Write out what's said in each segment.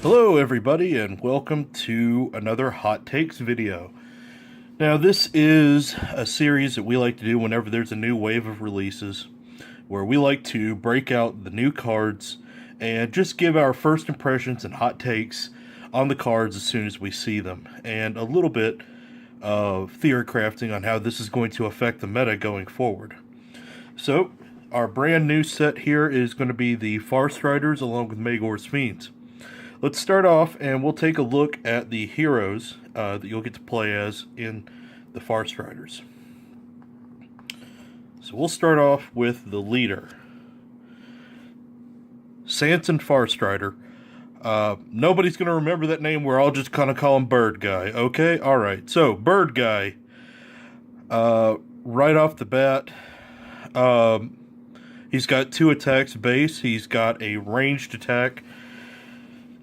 Hello everybody and welcome to another Hot Takes video. Now this is a series that we like to do whenever there's a new wave of releases, where we like to break out the new cards and just give our first impressions and hot takes on the cards as soon as we see them, and a little bit of theory crafting on how this is going to affect the meta going forward. So our brand new set here is going to be the Farstriders along with Magor's Fiends. Let's start off and we'll take a look at the heroes that you'll get to play as in the Farstriders. So we'll start off with the leader, Sanson Farstrider. Nobody's going to remember that name. We're all just kind of call him Bird Guy. Okay? Alright. So, Bird Guy. Right off the bat, he's got 2 attacks base. He's got a ranged attack,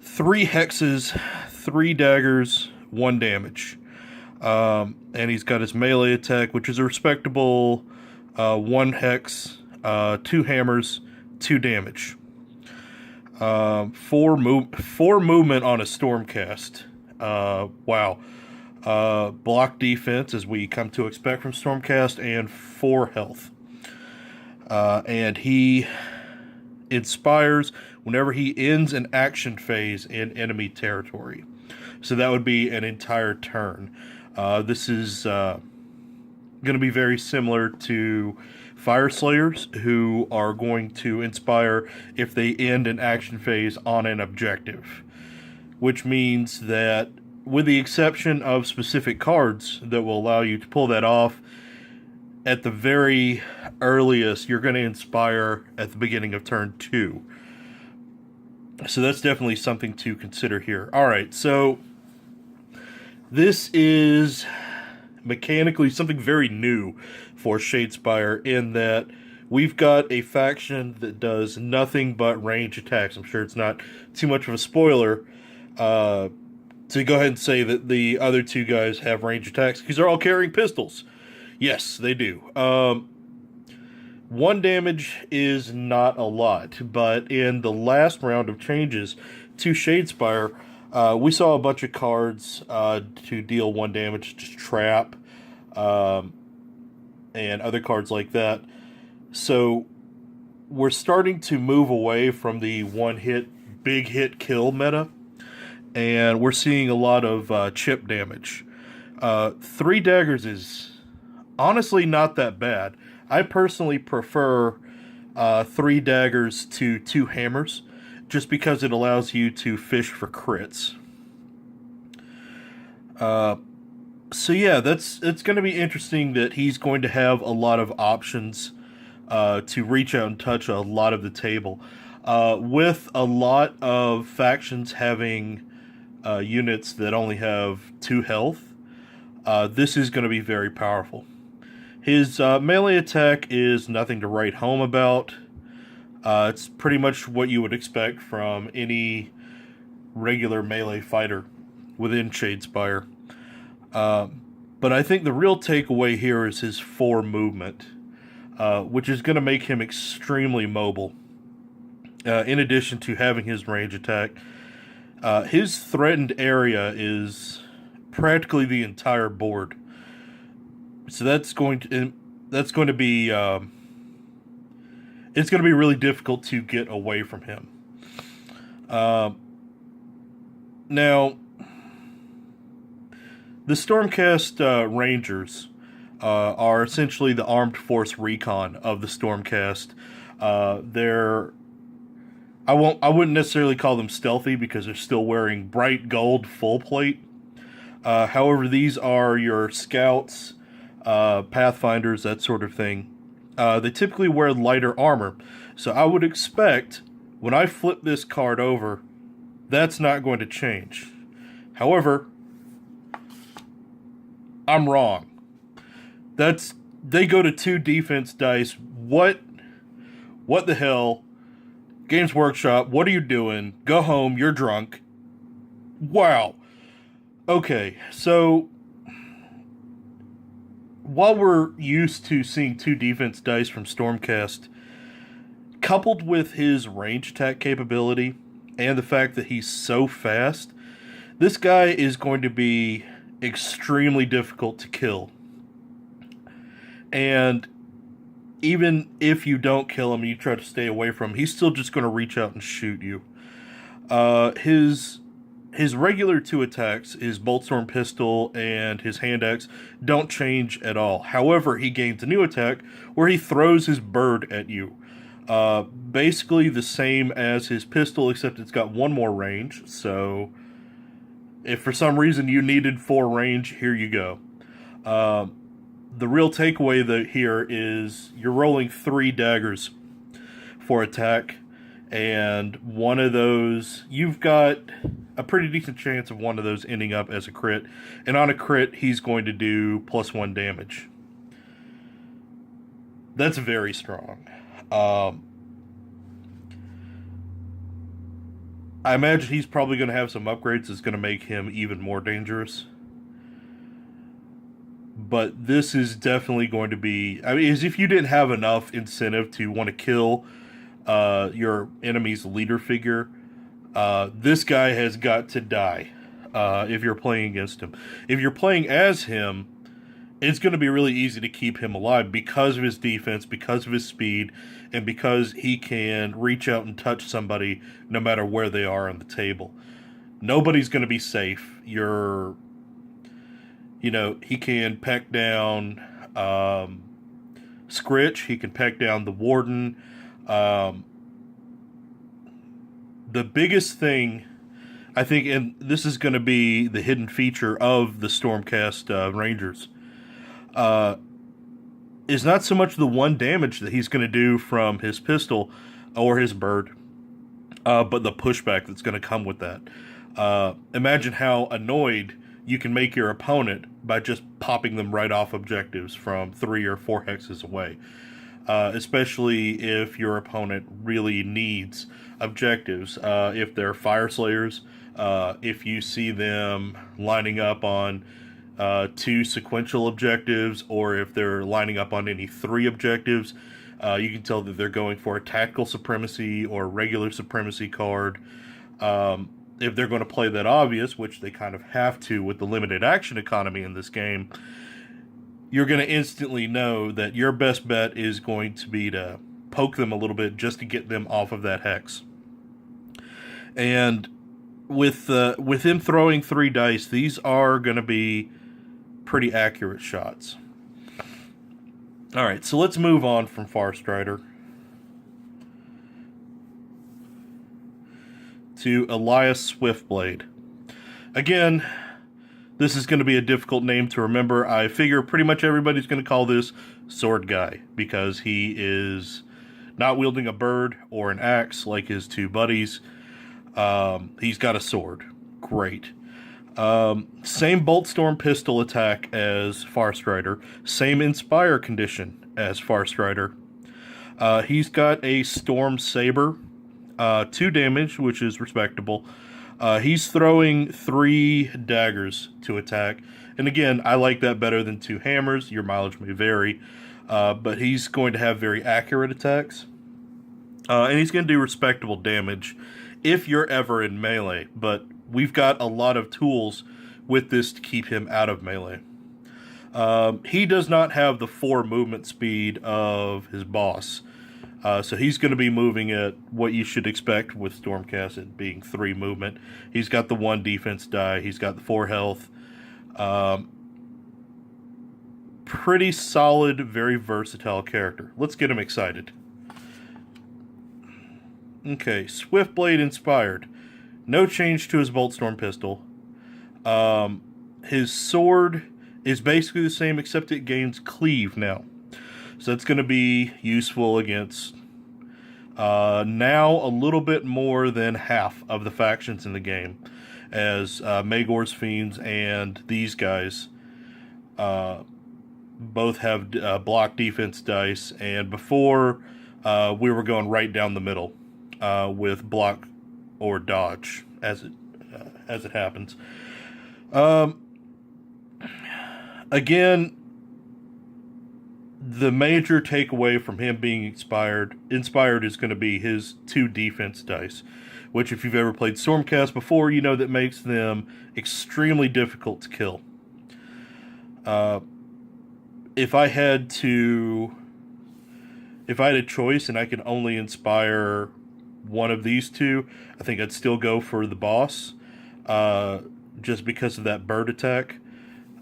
3 hexes, 3 daggers, 1 damage. And he's got his melee attack, which is a respectable 1 hex, 2 hammers, 2 damage. 4 movement on a Stormcast. Wow. Block defense, as we come to expect from Stormcast, and 4 health. And he inspires whenever he ends an action phase in enemy territory. So that would be an entire turn. This is going to be very similar to Fire Slayers, who are going to inspire if they end an action phase on an objective. Which means that, with the exception of specific cards that will allow you to pull that off, at the very earliest, you're going to inspire at the beginning of turn 2. So that's definitely something to consider here. Alright, so this is mechanically something very new for Shadespire, in that we've got a faction that does nothing but range attacks. I'm sure it's not too much of a spoiler to go ahead and say that the other 2 guys have range attacks, because they're all carrying pistols. Yes, they do. 1 damage is not a lot, but in the last round of changes to Shadespire, we saw a bunch of cards to deal 1 damage, just trap, and other cards like that. So we're starting to move away from the big hit kill meta, and we're seeing a lot of chip damage. 3 daggers is honestly not that bad. I personally prefer 3 daggers to 2 hammers, just because it allows you to fish for crits. So yeah, it's going to be interesting that he's going to have a lot of options to reach out and touch a lot of the table. With a lot of factions having units that only have 2 health, this is going to be very powerful. His melee attack is nothing to write home about. It's pretty much what you would expect from any regular melee fighter within Shadespire. But I think the real takeaway here is his 4 movement, which is going to make him extremely mobile. In addition to having his range attack, his threatened area is practically the entire board. So that's going to be it's going to be really difficult to get away from him. Now, the Stormcast Rangers are essentially the armed force recon of the Stormcast. I wouldn't necessarily call them stealthy, because they're still wearing bright gold full plate. However, these are your scouts, pathfinders, that sort of thing. They typically wear lighter armor, so I would expect when I flip this card over, that's not going to change. However, I'm wrong. They go to 2 defense dice. What the hell? Games Workshop, what are you doing? Go home, you're drunk. Wow. Okay, so while we're used to seeing 2 defense dice from Stormcast, coupled with his range attack capability, and the fact that he's so fast, this guy is going to be extremely difficult to kill. And even if you don't kill him, you try to stay away from him, he's still just going to reach out and shoot you. His regular 2 attacks, his Boltstorm Pistol and his Hand Axe, don't change at all. However, he gains a new attack where he throws his bird at you. Basically the same as his pistol, except it's got 1 more range. So if for some reason you needed 4 range, here you go. The real takeaway here is you're rolling 3 daggers for attack, and one of those, you've got a pretty decent chance of one of those ending up as a crit, and on a crit, he's going to do +1 damage. That's very strong. I imagine he's probably going to have some upgrades that's going to make him even more dangerous. But this is definitely going to be... I mean, as if you didn't have enough incentive to want to kill your enemy's leader figure, this guy has got to die if you're playing against him. If you're playing as him, it's going to be really easy to keep him alive because of his defense, because of his speed, and because he can reach out and touch somebody no matter where they are on the table. Nobody's going to be safe. He can peck down Scritch. He can peck down the Warden. The biggest thing, I think, and this is going to be the hidden feature of the Stormcast Rangers, is not so much the 1 damage that he's going to do from his pistol or his bird, but the pushback that's going to come with that. Imagine how annoyed you can make your opponent by just popping them right off objectives from 3 or 4 hexes away. Especially if your opponent really needs objectives. If they're Fire Slayers, if you see them lining up on 2 sequential objectives, or if they're lining up on any 3 objectives, you can tell that they're going for a tactical supremacy or regular supremacy card. If they're going to play that obvious, which they kind of have to with the limited action economy in this game, you're going to instantly know that your best bet is going to be to poke them a little bit just to get them off of that hex. And with him throwing 3 dice, these are going to be pretty accurate shots. Alright, so let's move on from Farstrider to Elias Swiftblade. Again, this is going to be a difficult name to remember. I figure pretty much everybody's going to call this Sword Guy, because he is not wielding a bird or an axe like his 2 buddies. He's got a sword. Great. Same Boltstorm pistol attack as Farstrider. Same Inspire condition as Farstrider. He's got a Storm Saber. 2 damage, which is respectable. He's throwing 3 daggers to attack. And again, I like that better than 2 hammers. Your mileage may vary. But he's going to have very accurate attacks. And he's going to do respectable damage if you're ever in melee. But we've got a lot of tools with this to keep him out of melee. He does not have the 4 movement speed of his boss. So he's going to be moving at what you should expect with Stormcast, it being 3 movement. He's got the 1 defense die. He's got the 4 health. Pretty solid, very versatile character. Let's get him excited. Okay, Swiftblade inspired. No change to his Boltstorm pistol. His sword is basically the same, except it gains cleave now. So that's going to be useful against now a little bit more than half of the factions in the game, as Magor's Fiends and these guys both have block defense dice, and before we were going right down the middle with block or dodge as it happens. Again, the major takeaway from him being inspired is going to be his 2 defense dice, which if you've ever played Stormcast before, you know that makes them extremely difficult to kill. If I had a choice and I could only inspire one of these two, I think I'd still go for the boss, just because of that bird attack.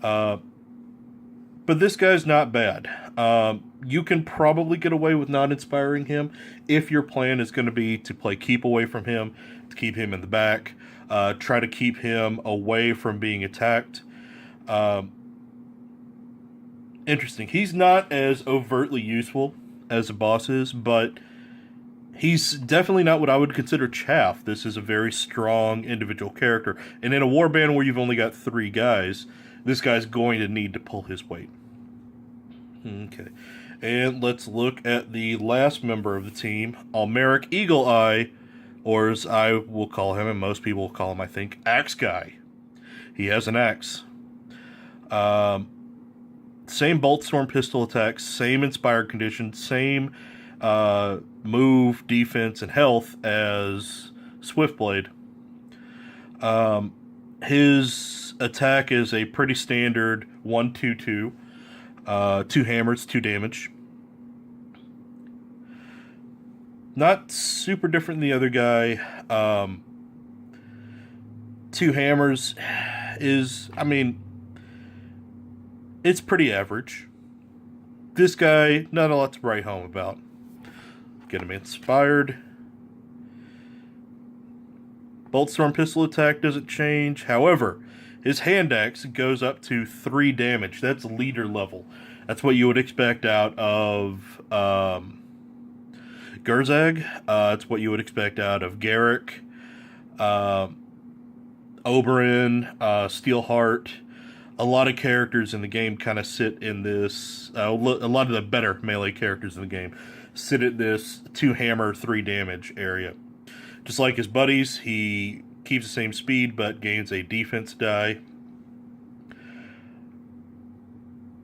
But this guy's not bad. You can probably get away with not inspiring him if your plan is going to be to play keep away from him, to keep him in the back, try to keep him away from being attacked. Interesting. He's not as overtly useful as the boss is, but he's definitely not what I would consider chaff. This is a very strong individual character. And in a warband where you've only got 3 guys, this guy's going to need to pull his weight. Okay. And let's look at the last member of the team, Almeric Eagle Eye, or as I will call him, and most people will call him, I think, Axe Guy. He has an axe. Same bolt storm pistol attacks, same inspired condition, same move, defense, and health as Swiftblade. His attack is a pretty standard 1-2-2. 2 hammers, 2 damage. Not super different than the other guy. 2 hammers is, it's pretty average. This guy, not a lot to write home about. Get him inspired. Bolt storm pistol attack doesn't change. However, his hand axe goes up to 3 damage. That's leader level. That's what you would expect out of Gerzag. It's what you would expect out of Garrick, Oberyn, Steelheart. A lot of characters in the game kind of sit in this. A lot of the better melee characters in the game sit at this 2 hammer, 3 damage area. Just like his buddies, he keeps the same speed but gains a defense die.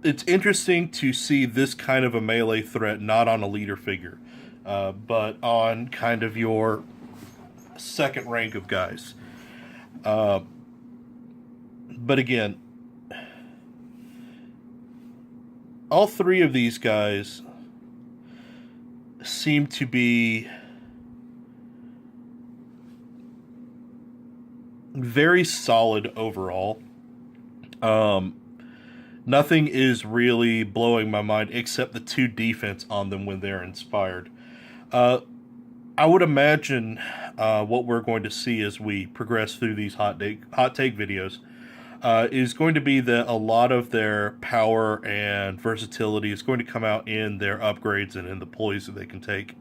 It's interesting to see this kind of a melee threat not on a leader figure, but on kind of your second rank of guys. But again, all 3 of these guys seem to be very solid overall. Nothing is really blowing my mind except the 2 defense on them when they're inspired. I would imagine what we're going to see as we progress through these hot take videos is going to be that a lot of their power and versatility is going to come out in their upgrades and in the ploys that they can take.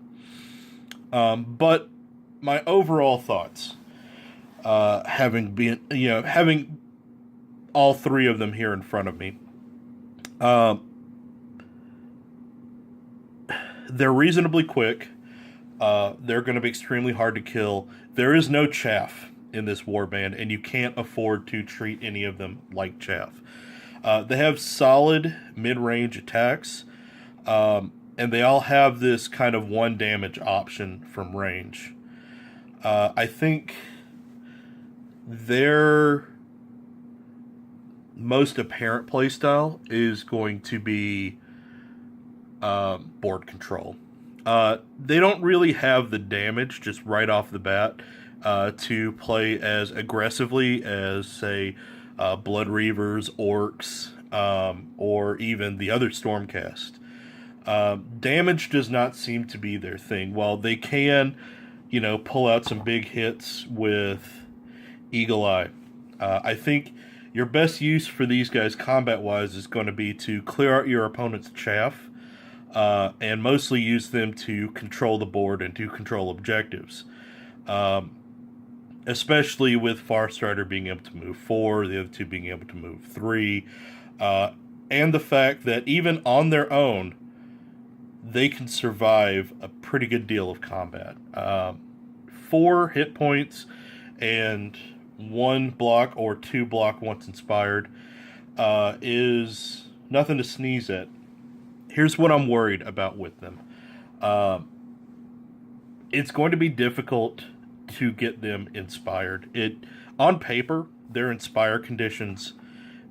But my overall thoughts, having all 3 of them here in front of me, they're reasonably quick. They're going to be extremely hard to kill. There is no chaff in this warband, and you can't afford to treat any of them like chaff. They have solid mid-range attacks, and they all have this kind of 1 damage option from range. I think their most apparent playstyle is going to be board control. They don't really have the damage just right off the bat to play as aggressively as, say, Blood Reavers, Orcs, or even the other Stormcast. Damage does not seem to be their thing. While they can, pull out some big hits with Eagle Eye, I think your best use for these guys combat-wise is going to be to clear out your opponent's chaff, and mostly use them to control the board and to control objectives. Especially with Farstrider being able to move 4, the other 2 being able to move 3, and the fact that even on their own, they can survive a pretty good deal of combat. 4 hit points and 1 block or 2 block once inspired is nothing to sneeze at. Here's what I'm worried about with them. It's going to be difficult to get them inspired. On paper, their inspire conditions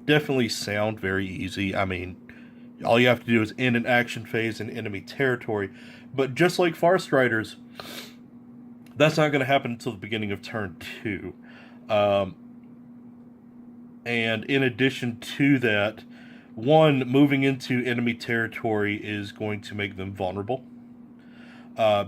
definitely sound very easy. I mean, all you have to do is end an action phase in enemy territory. But just like Farstriders, that's not going to happen until the beginning of turn 2. And in addition to that, one, moving into enemy territory is going to make them vulnerable.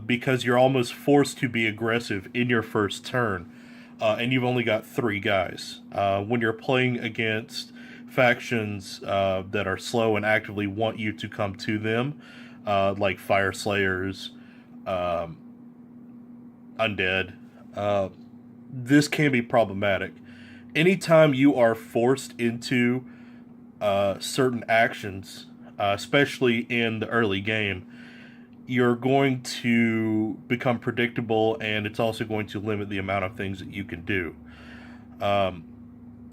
Because you're almost forced to be aggressive in your first turn. And you've only got 3 guys. When you're playing against factions that are slow and actively want you to come to them, like Fire Slayers, Undead, this can be problematic. Anytime you are forced into certain actions, especially in the early game, you're going to become predictable, and it's also going to limit the amount of things that you can do. I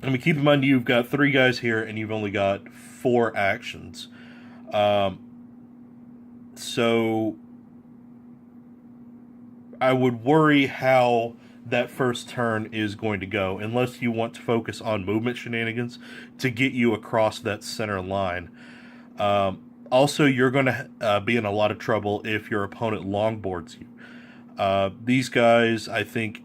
mean, keep in mind you've got 3 guys here, and you've only got 4 actions. So I would worry how that first turn is going to go, unless you want to focus on movement shenanigans to get you across that center line. Also, you're going to be in a lot of trouble if your opponent longboards you. These guys, I think,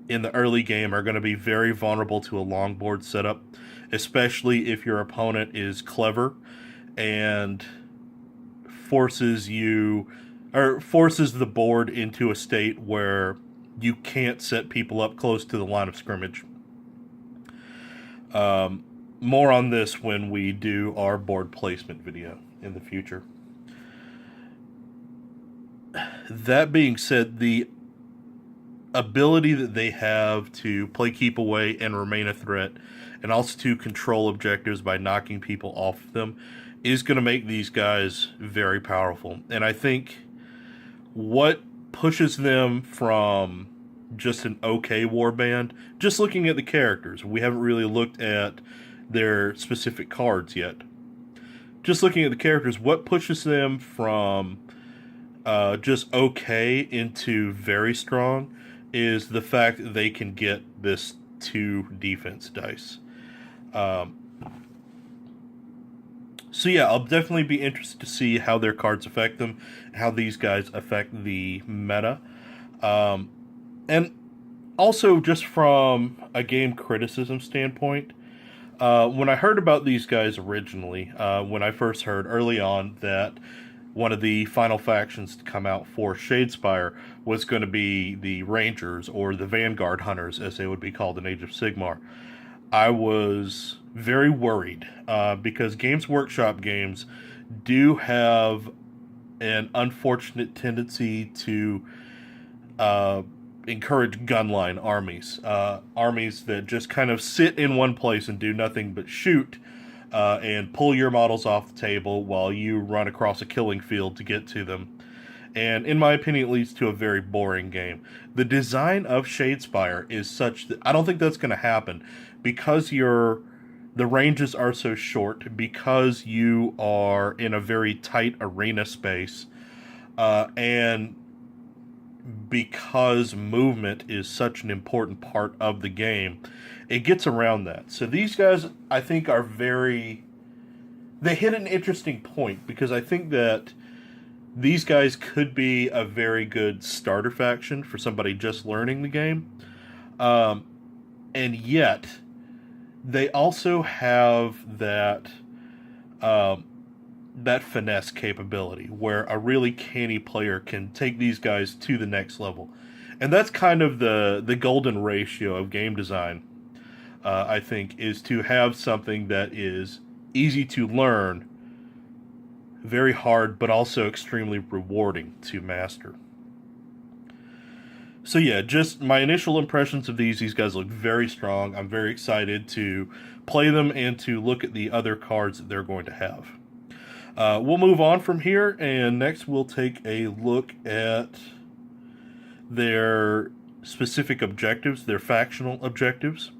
in the early game are going to be very vulnerable to a longboard setup, especially if your opponent is clever and forces the board into a state where you can't set people up close to the line of scrimmage. More on this when we do our board placement video in the future. That being said, the ability that they have to play keep away and remain a threat, and also to control objectives by knocking people off of them, is going to make these guys very powerful. And I think what pushes them from just an okay warband, just looking at the characters, we haven't really looked at their specific cards yet. Just looking at the characters, what pushes them from just okay into very strong is the fact that they can get this 2 defense dice. So yeah, I'll definitely be interested to see how their cards affect them, how these guys affect the meta. And also, just from a game criticism standpoint, when I heard about these guys originally, when I first heard early on that one of the final factions to come out for Shadespire was going to be the Rangers, or the Vanguard Hunters, as they would be called in Age of Sigmar, I was very worried, because Games Workshop games do have an unfortunate tendency to encourage gunline armies. Armies that just kind of sit in one place and do nothing but shoot, and pull your models off the table while you run across a killing field to get to them. And in my opinion, it leads to a very boring game. The design of Shadespire is such that I don't think that's going to happen, because the ranges are so short, because you are in a very tight arena space, and because movement is such an important part of the game, it gets around that. So these guys, I think, they hit an interesting point, because I think that these guys could be a very good starter faction for somebody just learning the game. And yet, they also have that finesse capability, where a really canny player can take these guys to the next level. And that's kind of the golden ratio of game design, I think, is to have something that is easy to learn, very hard, but also extremely rewarding to master. So yeah, just my initial impressions of these guys look very strong. I'm very excited to play them and to look at the other cards that they're going to have. We'll move on from here, and next we'll take a look at their specific objectives, their factional objectives.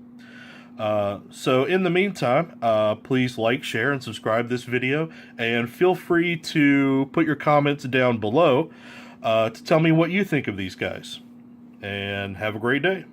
So in the meantime, please like, share, and subscribe this video, and feel free to put your comments down below to tell me what you think of these guys. and have a great day.